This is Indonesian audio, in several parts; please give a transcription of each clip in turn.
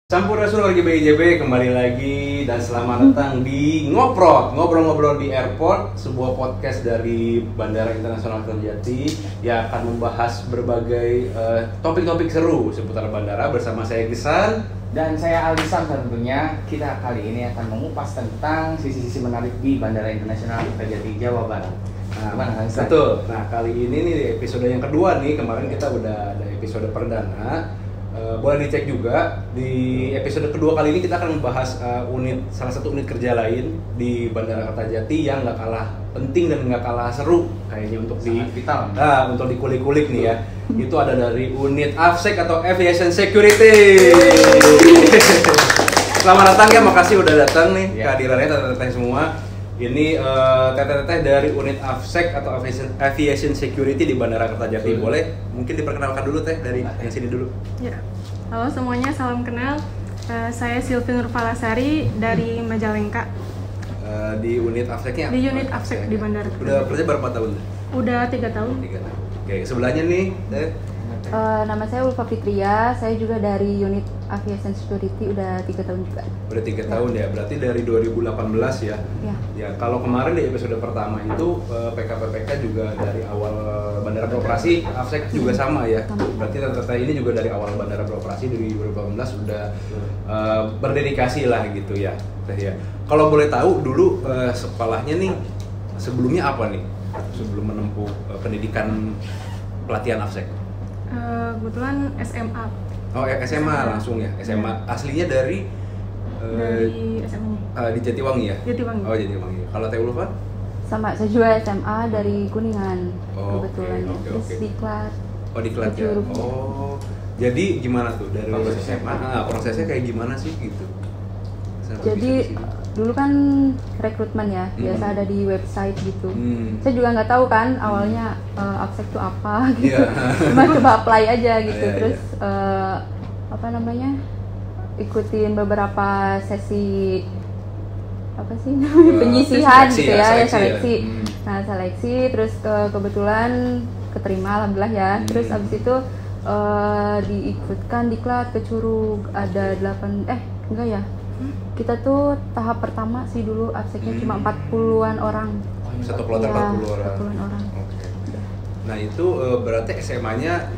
Sampurasun lagi BIJB kembali lagi dan selamat datang di Ngobrol-ngobrol di Airport, sebuah podcast dari Bandara Internasional Kertajati yang akan membahas berbagai topik-topik seru seputar bandara bersama saya Gisan dan saya Alisan. Tentunya kita kali ini akan mengupas tentang sisi-sisi menarik di Bandara Internasional Kertajati, Jawa Barat. Gimana Alisan? Betul. Nah, kali ini nih episode yang kedua nih, kemarin kita udah ada episode perdana. Boleh dicek juga di episode kedua kali ini kita akan membahas salah satu unit kerja lain di Bandara Kertajati yang nggak kalah penting dan nggak kalah seru kayaknya untuk vital. Untuk dikulik-kulik nih ya. Itu ada dari unit AFSEC atau Aviation Security. Selamat datang ya, makasih udah datang nih kehadirannya teteh-teteh semua. Ini teteh-teteh dari unit AFSEC atau Aviation Security di Bandara Kertajati. Boleh mungkin diperkenalkan dulu teh dari yang sini dulu. Ya. Halo semuanya, salam kenal. Saya Sylvie Nurfalasari dari Majalengka. Di unit AFSEC-nya? Di unit AFSEC di Bandara. Udah kerja berapa tahun? Udah 3 tahun. 3 tahun. Oke, sebelahnya nih, teh. Nama saya Ulfa Fitria, saya juga dari unit Aviation Security udah 3 tahun juga. Udah 3 tahun ya, berarti dari 2018 ya? Ya, kalau kemarin di episode pertama itu PKPPK juga dari awal bandara beroperasi, AFSEC juga sama ya? Berarti teteh ini juga dari awal bandara beroperasi dari 2018 udah berdedikasi lah gitu ya, teh ya. Kalau boleh tahu dulu sekolahnya nih sebelumnya apa nih? Sebelum menempuh pendidikan pelatihan AFSEC? Kebetulan SMA. Oh, SMA langsung ya? SMA aslinya dari SMA di Jatiwangi ya? Jatiwangi. Oh, Jatiwangi. Kalau Teh Ulfa? Sama, saya juga SMA dari Kuningan, kebetulan. Oke. Terus diklat. Oh, diklat ya? Oh, jadi gimana tuh dari SMA? Prosesnya kayak gimana sih gitu? Jadi dulu kan rekrutmen ya, biasa ada di website gitu. Saya juga nggak tahu kan awalnya AFSEC itu apa gitu. Cuma coba apply aja gitu. Terus ikutin beberapa sesi penyisihan gitu ya, seleksi. Nah, seleksi terus kebetulan keterima alhamdulillah ya. Terus abis itu diikutkan diklat ke Curug, ada 8 enggak ya. Kita tuh tahap pertama sih dulu AFSEC-nya cuma 40-an orang. Satu kloter ya, 40 orang. Oke. Nah itu berarti SMA-nya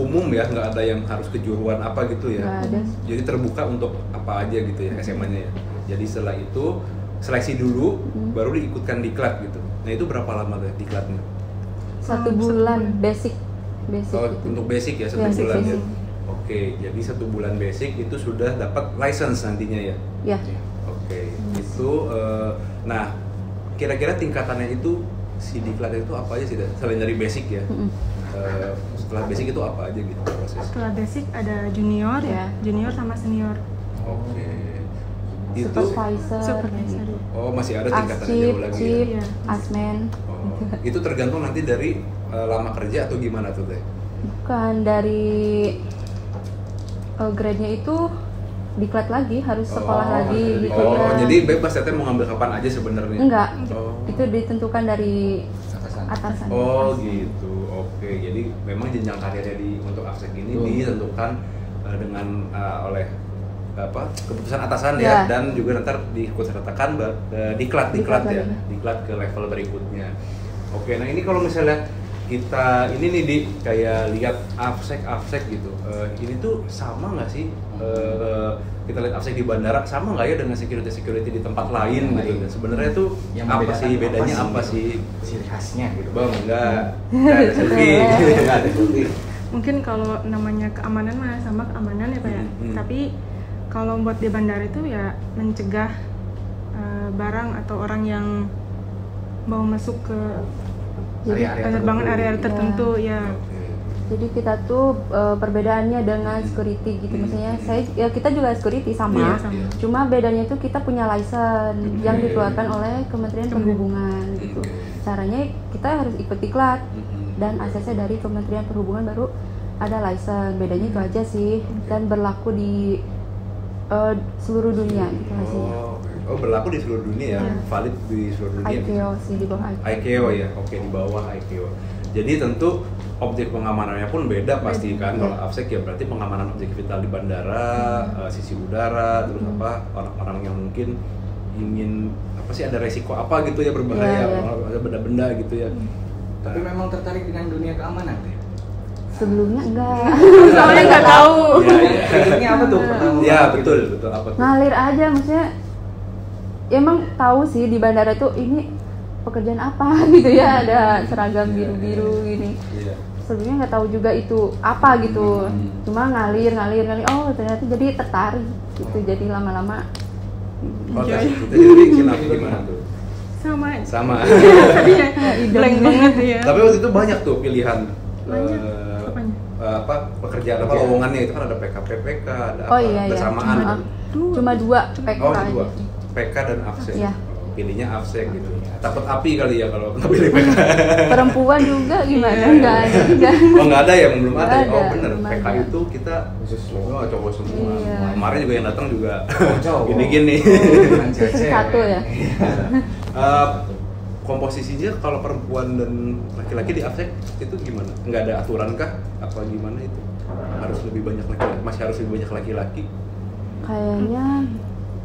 umum ya, nggak ada yang harus kejuruan apa gitu ya? Nggak ada. Jadi terbuka untuk apa aja gitu ya SMA-nya ya. Jadi setelah itu seleksi dulu, baru diikutkan diklat gitu. Nah itu berapa lama tuh diklatnya? 1 bulan basic Oh, gitu. untuk basic ya 1 Basic, bulan ya. basic. Oke, jadi 1 bulan basic itu sudah dapat license nantinya ya? Ya. Oke, itu nah kira-kira tingkatannya itu si diklat itu apa aja sih selain dari basic ya? Setelah basic itu apa aja gitu proses? Setelah basic ada junior ya, junior sama senior. Oke. Itu Supervisor. Oh, masih ada tingkatannya jauh lagi chief, ya? asmen. Itu tergantung nanti dari lama kerja atau gimana tuh teh? Bukan, dari grade-nya itu diklat lagi, harus sekolah lagi gitu ya. Jadi bebas teteh mau ngambil kapan aja sebenarnya? Enggak, itu ditentukan dari atasan. Oh gitu, oke. Jadi memang jenjang karirnya untuk AFSEC ini ditentukan dengan oleh keputusan atasan ya, dan juga nanti diikutsertakan diklat ya, diklat ke level berikutnya. Oke, nah ini kalau misalnya kita ini nih kayak lihat AFSEC gitu, ini tuh sama nggak sih kita lihat AFSEC di bandara sama nggak ya dengan security di tempat lain gitu? Dan sebenarnya tuh yang apa sih bedanya, apa sih ciri khasnya gitu? Bang, nggak ada selfie. Mungkin kalau namanya keamanan mah sama keamanan ya Pak ya. Tapi kalau buat di bandara itu ya mencegah barang atau orang yang mau masuk ke penerbangan area tertentu ya. Jadi kita tuh perbedaannya dengan security gitu, misalnya kita juga security sama. Cuma bedanya tuh kita punya license yang dikeluarkan oleh Kementerian Perhubungan gitu. Caranya kita harus ikut diklat dan aksesnya dari Kementerian Perhubungan baru ada license. Bedanya itu aja sih, dan berlaku di seluruh dunia gitu hasilnya. Oh, berlaku di seluruh dunia ya, valid di seluruh dunia. ICAO sih, di bawah ICAO. ICAO ya, oke, di bawah ICAO. Jadi tentu objek pengamanannya pun beda pasti kan. Kalau AFSEC ya berarti pengamanan objek vital di bandara, sisi udara, terus orang-orang yang mungkin ingin apa sih ada resiko apa gitu ya berbahaya, ada benda-benda gitu ya. Tapi memang tertarik dengan dunia keamanan ya? Sebelumnya enggak. Soalnya nggak tahu. Ini apa tuh? Ya betul apa tuh? Ngalir aja maksudnya. Ya, emang tahu sih di bandara tuh ini pekerjaan apa gitu ya, ada seragam biru-biru gini. Iya. Sebelumnya nggak tahu juga itu apa gitu, cuma ngalir, oh ternyata jadi tertarik gitu, jadi lama-lama. Oh, jadi kenapa gimana tuh? Sama. Blank banget ya. Tapi waktu itu banyak tuh pilihan. Banyak. Apa pekerjaan apa lowongannya itu kan ada PK, ada Oh, apa iya. bersamaan. Cuma 2 PK Oh, aja. 2. PK dan AFSEC. Iya. Pilihnya AFSEC gitu. Takut api kali ya kalau nggak pilih PK. Perempuan juga gimana? Nggak ada juga. Oh nggak ada ya, belum ada. Nggak Oh ada, bener, belum PK ada. itu kita khusus cowok semua. Iya. Kemarin juga yang datang juga Cowok. gini-gini. Khusus satu ya. Komposisinya kalau perempuan dan laki-laki di AFSEC itu gimana? Nggak ada aturan kah? Apa gimana itu? Harus lebih banyak laki-laki? Masih harus lebih banyak laki-laki? Kayaknya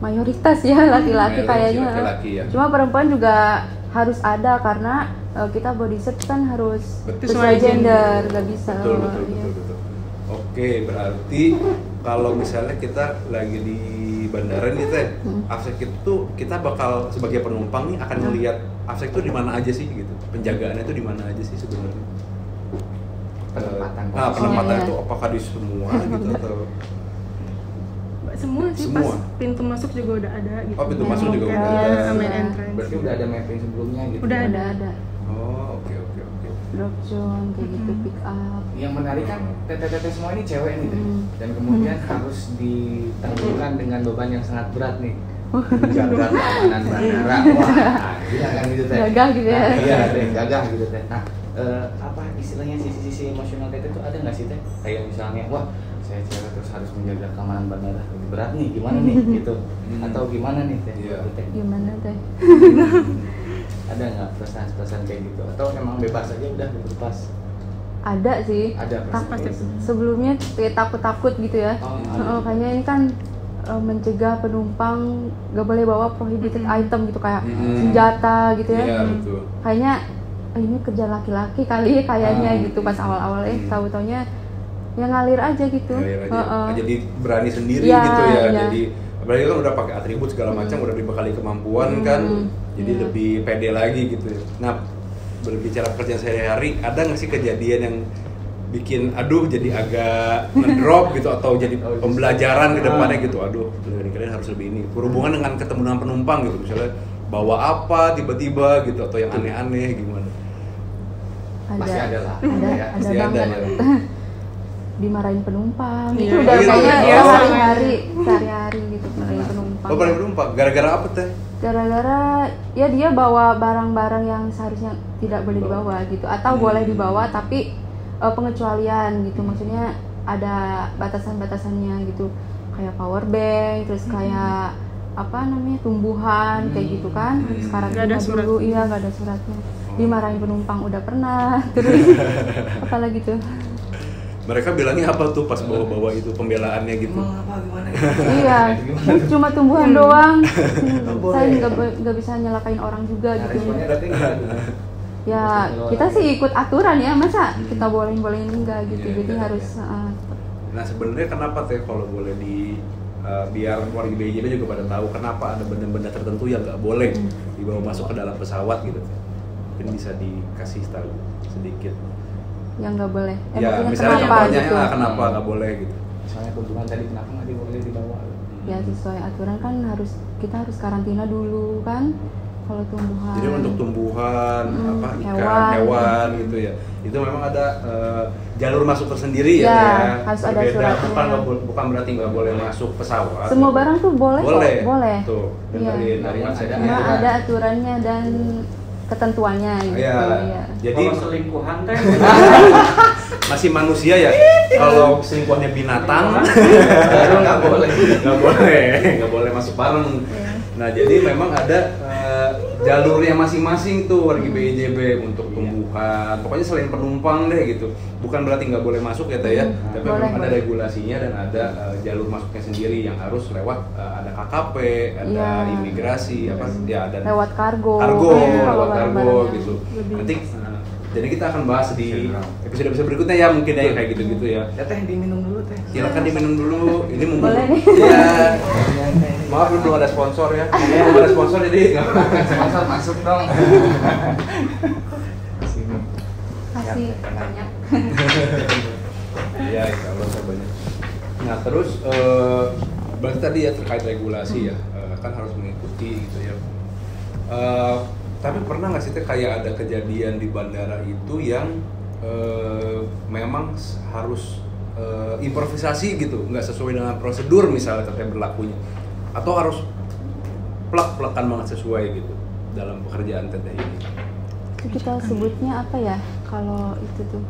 mayoritas ya laki-laki Mayoritas kayaknya. laki-laki ya. Cuma perempuan juga harus ada karena kita body search kan harus Betul. sesuai gender, nggak bisa. Betul. Iya. Oke, berarti kalau misalnya kita lagi di bandara nih Teh, AFSEC itu kita bakal sebagai penumpang nih akan melihat AFSEC itu di mana aja sih gitu. Penjagaannya itu di mana aja sih sebenarnya? Penempatan Iya. itu apakah di semua gitu atau Semua sih, Semua? pas pintu masuk juga udah ada gitu. Oh, pintu masuk juga udah Iya, ada. main entrance. Berarti udah ada mapping sebelumnya gitu. Udah Ada. Oh, oke. Drop zone kayak gitu, pick up. Yang menarik kan tete-tete semua ini cewek nih, Teh. Dan kemudian harus ditanggungan dengan beban yang sangat berat nih. Menjaga keamanan bandara. Wah, gila kan gitu Teh. Gagah gitu ya. Nah, iya, Teh, gagah gitu Teh. Nah, apa istilahnya sisi-sisi emosional Tete itu ada nggak sih Teh? Kayak misalnya, wah saya cewek terus harus menjaga keamanan bandara lebih berat nih, gimana nih gitu? Atau gimana nih Teh? Iya. Teh? Gimana teh? Ada nggak perasaan-perasaan kayak gitu? Atau emang bebas aja udah bebas? Ada sih. Ada Pasti. Sebelumnya kayak takut-takut gitu ya. Kayaknya ini kan mencegah penumpang gak boleh bawa prohibited item gitu kayak senjata gitu ya. Iya, betul. Kayaknya ini kerja laki-laki kali ya kayaknya gitu pas awal-awal tahu-taunya ya ngalir aja gitu. Ngalir aja. Jadi berani sendiri Ya, gitu ya. ya. Jadi apalagi kan udah pakai atribut segala macam, udah dibekali kemampuan kan. Jadi Iya. lebih pede lagi gitu ya. Nah, berbicara pekerjaan sehari-hari, ada nggak sih kejadian yang bikin aduh jadi agak ngedrop gitu atau jadi pembelajaran ke depannya gitu, aduh kalian harus lebih ini berhubungan dengan ketemu dengan penumpang gitu, misalnya bawa apa tiba-tiba gitu atau yang aneh-aneh gimana? Masih ada lah. Ada Pasti ada banget. ya. Dimarahin penumpang Iya. itu udah Iya, kayaknya iya. sehari-hari gitu marahin penumpang. Oh, paling penumpang gara-gara apa Teh? Gara-gara ya dia bawa barang-barang yang seharusnya tidak boleh dibawa gitu atau boleh dibawa tapi pengecualian gitu, maksudnya ada batasan-batasannya gitu, kayak power bank, terus kayak apa namanya tumbuhan kayak gitu kan, sekarang Nggak ada surat. dulu iya nggak ada suratnya, dimarahin penumpang udah pernah, terus apalagi tuh. Mereka bilangnya apa tuh pas bawa-bawa itu pembelaannya gitu? Emang apa gimana? Iya, cuma tumbuhan doang. Saya nggak bisa nyelakain orang juga Nah, gitu. responnya berarti gimana tuh? Ya kita sih ikut aturan ya, masa kita bolehin enggak gitu. Iya, Jadi iya, harus Nah sebenarnya kenapa Teh kalau boleh biar warga BJB juga pada tahu kenapa ada benda-benda tertentu yang nggak boleh dibawa masuk ke dalam pesawat gitu Teh? Mungkin bisa dikasih tahu sedikit. yang nggak boleh. Ya Maksudnya misalnya kenapa contohnya gitu? kenapa nggak boleh gitu? Misalnya tumbuhan tadi kenapa nggak boleh dibawa? Ya sesuai aturan kan kita harus karantina dulu kan kalau tumbuhan. Jadi untuk tumbuhan, ikan, hewan. gitu ya. Itu memang ada jalur masuk tersendiri Ya, ya. harus ada Berbeda. suratnya. Bukan berarti nggak boleh masuk pesawat. Semua barang tuh boleh boleh. kok, boleh. Tuh, Iya. dari Ada Cuma ada aturannya dan ketentuannya gitu. Iya. Iya. Jadi Kalau selingkuhan teh masih manusia ya. Kalau selingkuhannya binatang, Baru nggak boleh. nggak boleh masuk bareng. Iya. Nah jadi memang ada jalurnya masing-masing tuh warga BJB untuk tumbuhan. Pokoknya selain penumpang deh gitu. Bukan berarti nggak boleh masuk ya Teh ya, tapi memang ada regulasinya dan ada jalur masuknya sendiri yang harus lewat ada KKP, ada imigrasi, apa ya ada lewat kargo lewat kargo gitu. Nanti jadi kita akan bahas di episode berikutnya ya mungkin ya kayak gitu-gitu ya. Ya Teh diminum dulu Teh. Silakan diminum dulu. Ini mumpung. Boleh nih. Ya. Maaf belum ada sponsor ya. Belum ada sponsor jadi nggak apa-apa. Sponsor masuk dong. Kasih banyak. Iya, insya Allah saya banyak. Nah terus berarti tadi ya terkait regulasi ya kan harus mengikuti gitu ya. Tapi pernah nggak sih Teh kayak ada kejadian di bandara itu yang memang harus improvisasi gitu, nggak sesuai dengan prosedur misalnya Teteh berlakunya, atau harus plek-plekan banget sesuai gitu dalam pekerjaan Teteh ini? Itu kita sebutnya apa ya? Kalau itu tuh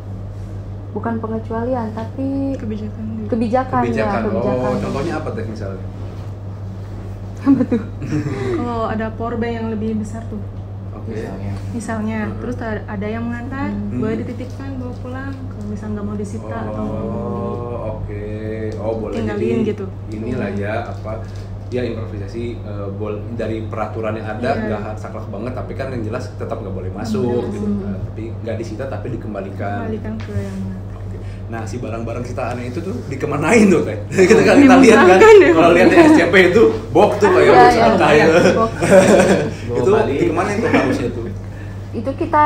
bukan pengecualian tapi kebijakan. Oh, contohnya apa Teh misalnya? Apa tuh? Kalau ada power bank yang lebih besar tuh. Misalnya, terus ada yang mengantar, boleh dititipkan, bawa pulang. Kalau misalnya nggak mau disita atau boleh tinggalin jadi, gitu. Inilah ya apa ya improvisasi dari peraturan yang ada nggak saklek banget, tapi kan yang jelas tetap nggak boleh masuk gitu. Tapi nggak disita tapi dikembalikan. Kembalikan ke yang mengantar. Nah si barang-barang sitaan itu tuh dikemanain tuh Teh? Kita lihat kan kalau lihat di SCP itu box tuh kayak kayak itu dikemanain tuh harusnya tuh? Itu kita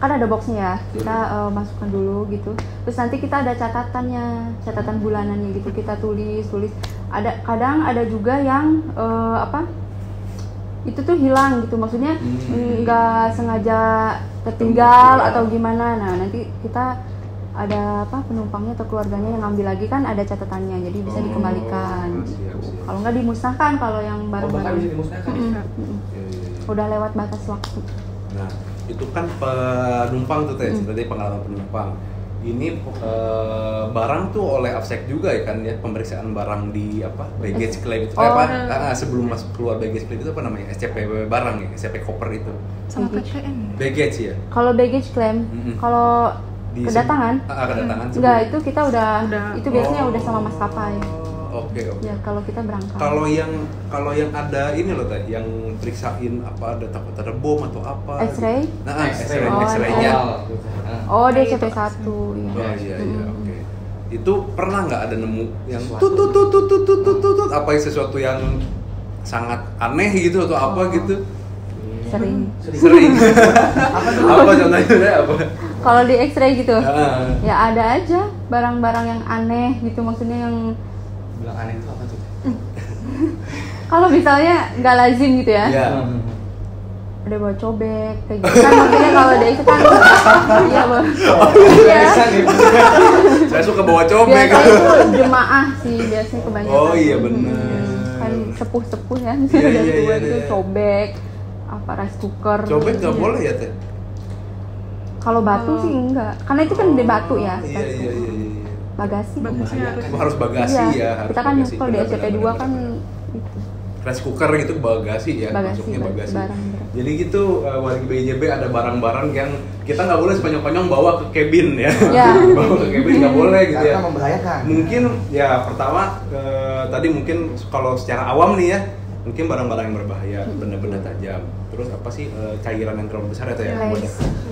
kan ada boxnya ya, kita masukkan dulu gitu. Terus nanti kita ada catatan bulanannya gitu, kita tulis. Kadang ada juga yang itu tuh hilang gitu, maksudnya nggak sengaja tertinggal atau gimana. Nah nanti kita ada penumpangnya atau keluarganya yang ngambil lagi kan ada catatannya, jadi bisa dikembalikan. Kalau nggak dimusnahkan kalau yang barang-barang. Bisa dimusnahkan. Udah lewat batas waktu. Nah itu kan penumpang tuh Teh, berarti pengalaman penumpang. Ini barang tuh oleh Afsek juga ya kan ya, pemeriksaan barang di baggage claim itu sebelum masuk keluar baggage claim itu apa namanya, SCP barang ya, SCP koper itu. Sama PCN. Baggage ya. Kalau baggage claim, kalau kedatangan enggak, itu kita udah itu biasanya udah sama maskapai. Oke. Ya kalau kita berangkat. Kalau yang ada ini loh Teh, yang periksain apa ada takut ada bom atau apa? X-ray? Nah, X-ray-nya. Oh, DCP 1 ya. Oh iya, oke. Itu pernah nggak ada nemu yang tut apa yang sesuatu yang sangat aneh gitu atau apa gitu? Sering. Apa contohnya apa? Kalau di X-ray gitu, ya ada aja barang-barang yang aneh gitu, maksudnya yang bilang aneh itu apa tuh? Kalau misalnya nggak lazim gitu ya, ada bawa cobek kayak gitu kan, maksudnya kalau di X kan, iya bawa. Saya suka bawa cobek. Biasanya itu jemaah sih biasanya kebanyakan. Oh iya benar. Kan sepuh ya, udah tua gitu cobek, rice cooker. Cobek nggak boleh ya Teh? Kalau batu sih enggak, karena itu kan di batu ya. Iya. Bagasi harus bagasi ya. Kita kan kalau di SCP 2 kan itu. Rice cooker gitu bagasi ya, masuknya bagasi. Jadi gitu warga BJB ada barang-barang yang kita nggak boleh sepanjang-panjang bawa ke cabin ya. Bawa ke cabin nggak boleh gitu ya. Karena membahayakan. Mungkin ya pertama tadi mungkin kalau secara awam nih ya, mungkin barang-barang yang berbahaya, benda-benda tajam. Terus apa sih cairan yang terlalu besar itu ya?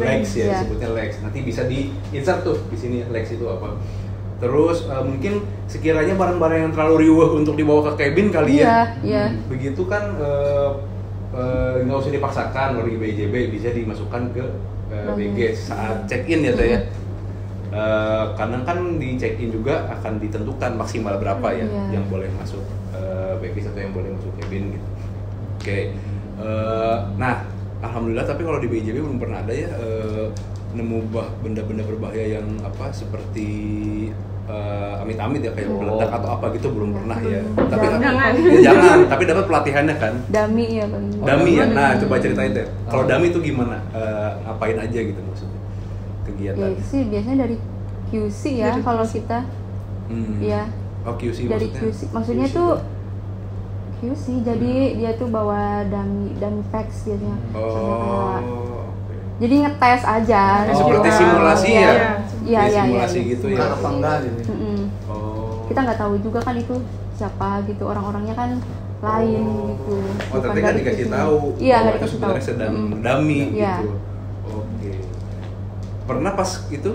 Legs ya, disebutnya legs. Nanti bisa di-insert tuh di sini legs itu apa. Terus mungkin sekiranya barang-barang yang terlalu riuh untuk dibawa ke cabin kali ya. Iya. Begitu kan nggak usah dipaksakan warga BJB, bisa dimasukkan ke BG saat check-in ya Teh ya. Karena kan di check-in juga akan ditentukan maksimal berapa ya yang boleh masuk BG atau yang boleh masuk cabin gitu. Oke. Nah, alhamdulillah tapi kalau di BJB belum pernah ada ya nemu benda-benda berbahaya yang seperti amit-amit ya kayak meledak atau apa gitu belum pernah ya. Tapi jangan, tapi dapat pelatihannya kan. Dami ya paling. Dami ya. Nah, coba ceritain Teh. Kalau dami itu gimana? Ngapain aja gitu maksudnya? Kegiatan. Ya sih biasanya dari QC ya kalau kita. Iya. Oh QC dari maksudnya? QC. Maksudnya QC tuh QC, jadi dia tuh bawa dummy packs biasanya. Jadi ngetes aja. Seperti simulasi ya? Iya. Simulasi gitu ya. Apa enggak gitu. Kita nggak tahu juga kan itu siapa gitu, orang-orangnya kan lain gitu. Tapi kan dikasih tahu. Iya, bahwa itu sebenarnya sedang dummy gitu. Oke. Pernah pas itu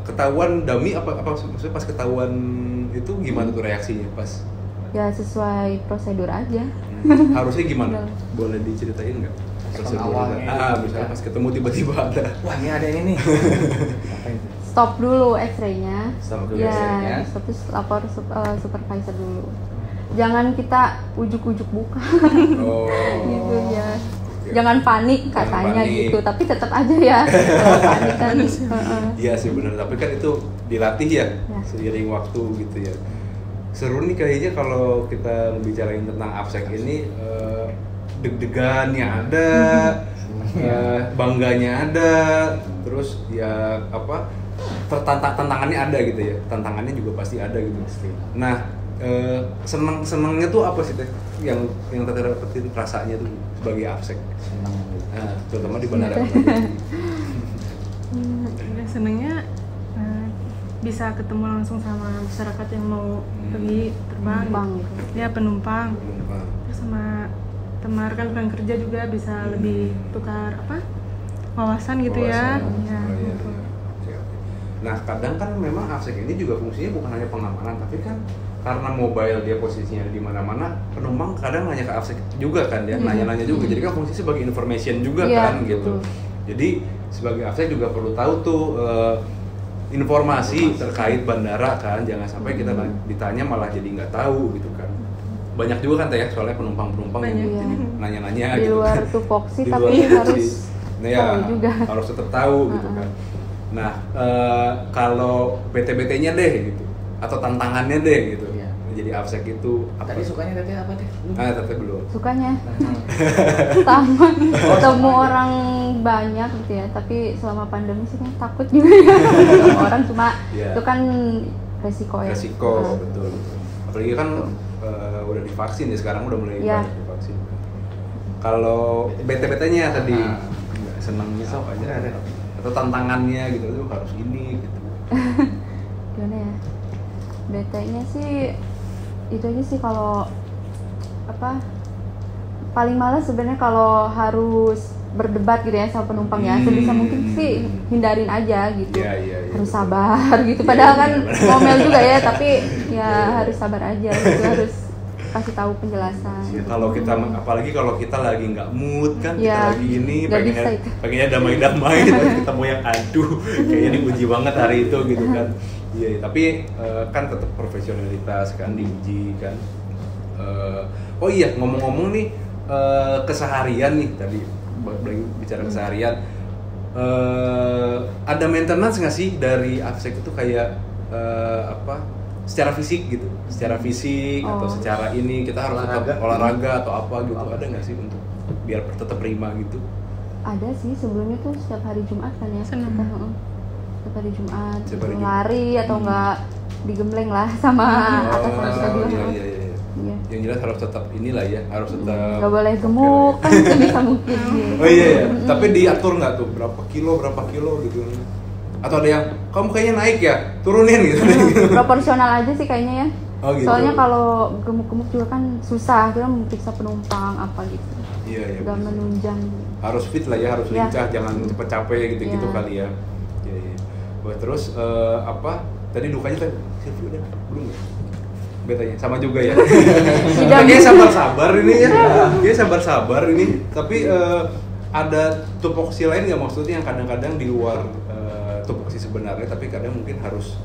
ketahuan dummy apa maksudnya pas ketahuan itu gimana tuh reaksinya pas? Ya sesuai prosedur aja. Harusnya gimana? Boleh diceritain nggak? Awalnya misalnya pas ketemu tiba-tiba ada. Wah, ini ada ini nih. Stop dulu X-ray-nya. Stop dulu ya, X-ray-nya. Stop terus lapor supervisor dulu. Jangan kita ujuk-ujuk buka. Gitu ya. Jangan panik katanya gitu, tapi tetap aja ya kalau panik kan. Iya sih benar, tapi kan itu dilatih ya seiring waktu gitu ya. Seru nih kayaknya kalau kita bicarain tentang AFSEC ini, deg-degannya ada, bangganya ada, terus ya apa tantangannya ada gitu ya, tantangannya juga pasti ada gitu. Nah senangnya tuh apa sih teh yang teteh dapetin rasanya tuh sebagai AFSEC? Senang. Nah, terutama di bandara. Senangnya bisa ketemu langsung sama masyarakat yang mau pergi terbang gitu. Ya penumpang. Terus sama teman rekan kerja juga bisa lebih tukar wawasan gitu ya. Nah kadang kan memang AFSEC ini juga fungsinya bukan hanya pengamanan, tapi kan karena mobile dia posisinya di mana-mana, penumpang kadang nanya ke AFSEC juga kan ya, nanya-nanya juga. Jadi kan fungsi sebagai information juga kan gitu. Jadi sebagai AFSEC juga perlu tahu tuh informasi terkait bandara kan, jangan sampai kita ditanya malah jadi nggak tahu gitu kan. Banyak juga kan teh ya, soalnya penumpang-penumpang yang jadi nanya-nanya di gitu luar kan. tupoksi tapi harus tahu juga. Harus tetap tahu gitu kan. Nah, kalau BT-BT-nya deh gitu, atau tantangannya deh gitu. Jadi AFSEC itu apa? Tadi sukanya teteh apa deh? Teteh belum. Sukanya sama ketemu orang banyak gitu ya, tapi selama pandemi sih kan takut juga ya ketemu orang, cuma itu kan resiko ya. Resiko betul. Apalagi kan udah divaksin ya, sekarang udah mulai banyak divaksin. Kalau BT-BT-nya tadi senangnya apa aja? Atau tantangannya gitu, itu harus ini gitu. Gimana ya? BT-nya sih itu aja sih, kalau paling malas sebenarnya kalau harus berdebat gitu ya sama penumpang ya, sebisa mungkin sih hindarin aja gitu. Harus sabar gitu, padahal kan ngomel juga ya, tapi ya harus sabar aja gitu, harus kasih tahu penjelasan. Kalau kita, apalagi kalau kita lagi nggak mood kan, kita lagi ini pengennya damai-damai, kita mau yang aduh, kayaknya diuji banget hari itu gitu kan. Iya, tapi kan tetap profesionalitas kan diuji kan. Oh iya, ngomong-ngomong nih keseharian nih tadi bicara keseharian, ada maintenance nggak sih dari AFSEC itu kayak secara fisik gitu, secara fisik atau secara ini kita harus tetap olahraga atau apa gitu, ada nggak sih untuk biar tetap prima gitu? Ada sih, sebelumnya tuh setiap hari Jumat kan ya. Setiap hari Jumat lari atau enggak digembleng lah sama atasan kita juga. Iya. Yang jelas harus tetap inilah ya, harus tetap nggak boleh gemuk kan sebisa mungkin. Oh iya. Tapi diatur nggak tuh berapa kilo gitu? Atau ada yang kamu kayaknya naik ya, turunin gitu. Proporsional aja sih kayaknya ya. Oh, gitu. Soalnya kalau gemuk-gemuk juga kan susah, kita memeriksa penumpang apa gitu. Iya. Gak menunjang. Harus fit lah ya, harus lincah, jangan cepet capek gitu-gitu kali ya. Iya. Terus tadi dukanya kan Silvi udah belum ya? Betanya sama juga ya. Kayaknya sabar-sabar ini ya. Dia sabar-sabar ini, tapi ada tupoksi lain nggak, maksudnya yang kadang-kadang di luar tupoksi sebenarnya, tapi kadang mungkin harus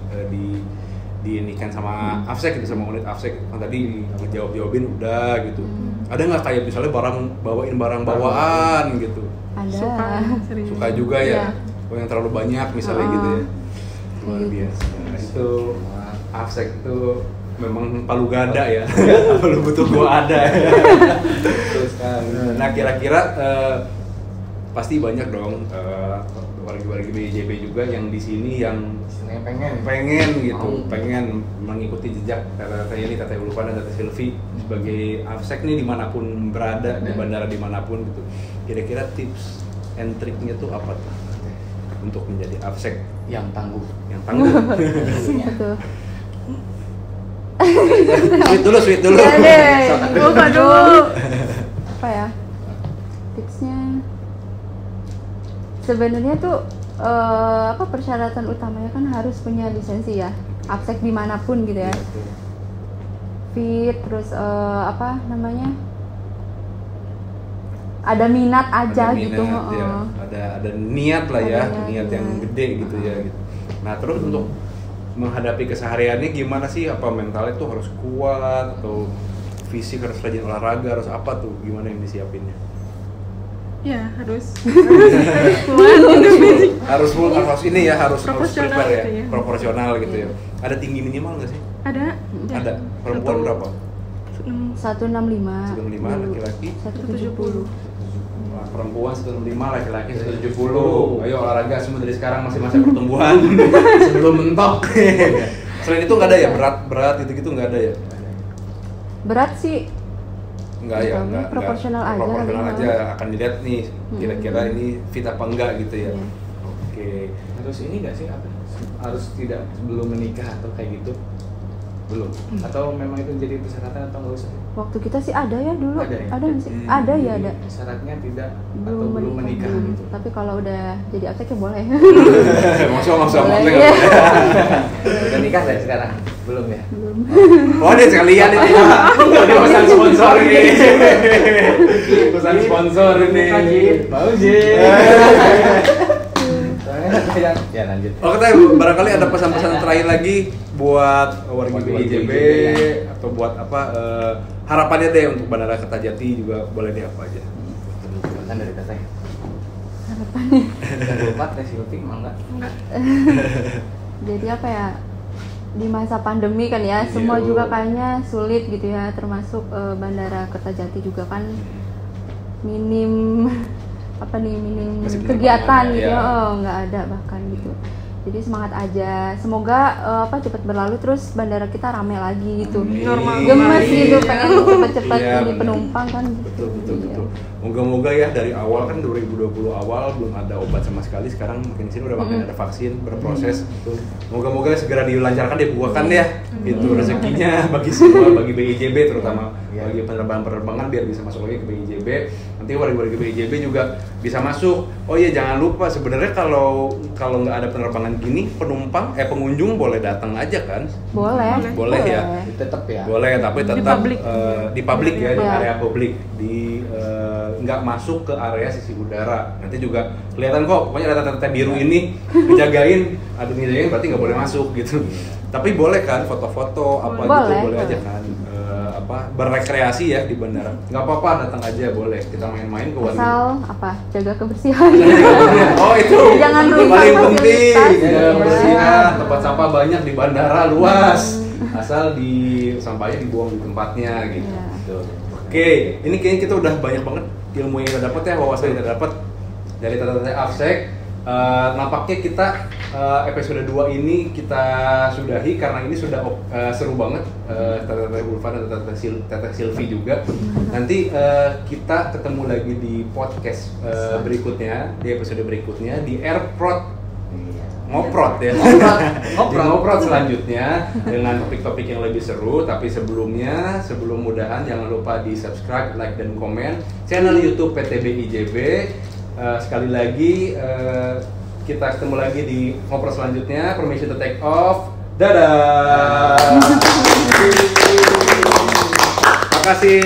diinikan sama AFSEC gitu, sama unit AFSEC kan tadi ngejawabin udah gitu. Ada nggak kayak misalnya bawain barang bawaan gitu? Ada. Suka juga ya. Yang terlalu banyak misalnya gitu ya. Luar biasa. Itu AFSEC itu memang palu gada ya. Palu butuh gua ada. Terus kan. Nah kira-kira pasti banyak dong warga-warga BIJB juga yang di sini yang pengen gitu, pengen mengikuti jejak Teteh Yeni, Teteh Ulfa dan Teteh Silvi sebagai AFSEC nih dimanapun berada, di bandara dimanapun gitu. Kira-kira tips and triknya tuh apa tuh untuk menjadi AFSEC yang tangguh? Betul. Sweet dulu. Buka dulu. Apa ya? Tipsnya sebenarnya tuh persyaratan utamanya kan harus punya lisensi ya. AFSEC dimanapun gitu ya. Fit, terus ada minat aja gitu. Ya. Ada niat lah ya, niat yang gede gitu ya. Gitu. Nah terus untuk menghadapi kesehariannya gimana sih? Apa mentalnya tuh harus kuat atau fisik harus rajin olahraga, harus apa tuh? Gimana yang disiapinnya? Ya harus kuat fisik. Harus ini ya, harus prepare ya, gitu ya, proporsional gitu ya. Ada tinggi minimal nggak sih? Ada. Perempuan berapa? 165. 165, laki-laki 170. Perempuan 165, laki-laki 170. Ayo olahraga semua dari sekarang, masih masa pertumbuhan sebelum mentok. Selain itu nggak ada ya berat gitu nggak ada ya? Berat sih nggak ya, nggak proporsional aja akan dilihat nih kira-kira ini fit apa enggak gitu ya. Oke. Harus ini nggak sih apa? Harus tidak sebelum menikah atau kayak gitu? Belum. Atau memang itu jadi persyaratan atau nggak usah? Waktu kita sih ada ya dulu. Ada nggak sih? Ada ya ada. Syaratnya tidak atau belum menikah gitu. Tapi kalau udah jadi AFSEC ya boleh. Masa. Udah nikah nggak sekarang? Belum ya? Belum. Oh dia sekalian ini. Ini pesan sponsor ini. Pesan sponsor ini. Mau sih. Ya lanjut. Oke, barangkali ada pesan-pesan terakhir lagi buat warga BIJB atau buat harapannya deh untuk Bandara Kertajati juga boleh deh apa aja. Kan dari Teteh. Harapannya. Lupa Teh Silvi enggak? Jadi apa ya? Di masa pandemi kan ya, semua juga kayaknya sulit gitu ya, termasuk Bandara Kertajati juga kan minim kegiatan gitu ya. Nggak ada bahkan gitu. Jadi semangat aja, semoga cepat berlalu terus bandara kita rame lagi gitu. Normal gemes gitu, pengen cepet-cepet ini penumpang kan gitu. Betul. Moga-moga ya dari awal kan 2020 awal belum ada obat sama sekali, sekarang makin sini udah makin ada vaksin berproses gitu. Moga-moga segera dilancarkan, dibukakan ya itu rezekinya bagi semua, bagi BIJB terutama bagi penerbangan biar bisa masuk lagi ke BIJB. Nanti warga-warga BIJB juga bisa masuk. Oh iya jangan lupa sebenarnya kalau nggak ada penerbangan gini pengunjung boleh datang aja kan? Boleh ya. Tetap ya. Boleh tapi tetap di publik ya, di Ya. area publik, di nggak masuk ke area sisi udara. Nanti juga kelihatan kok, pokoknya rata-rata biru ini dijagain, berarti nggak boleh masuk gitu. Tapi boleh kan foto-foto gitu boleh aja kan. Berrekreasi ya di bandara. Nggak apa-apa, datang aja boleh. Kita main-main ke warga. Asal jaga kebersihan. Oh itu Jangan lupa paling penting. fasilitas. Jaga kebersihan. Tempat sampah banyak di bandara luas. Asal sampahnya dibuang di tempatnya gitu. Ya. Oke, ini kayaknya kita udah banyak banget ilmu yang kita dapat ya, wawasan yang kita dapat dari Teteh AFSEC. Nampaknya kita episode 2 ini kita sudahi karena ini sudah seru banget. Teteh Ulfa dan Teteh Silvi juga. Nanti kita ketemu lagi di podcast berikutnya, di episode berikutnya di Airprod ngoprot ya. Ngoprot selanjutnya dengan topik-topik yang lebih seru. Tapi sebelum mudahan jangan lupa di subscribe, like dan komen channel YouTube PT BIJB. Sekali lagi kita ketemu lagi di ngoprot selanjutnya. Permission to take off. Dadah. Makasih.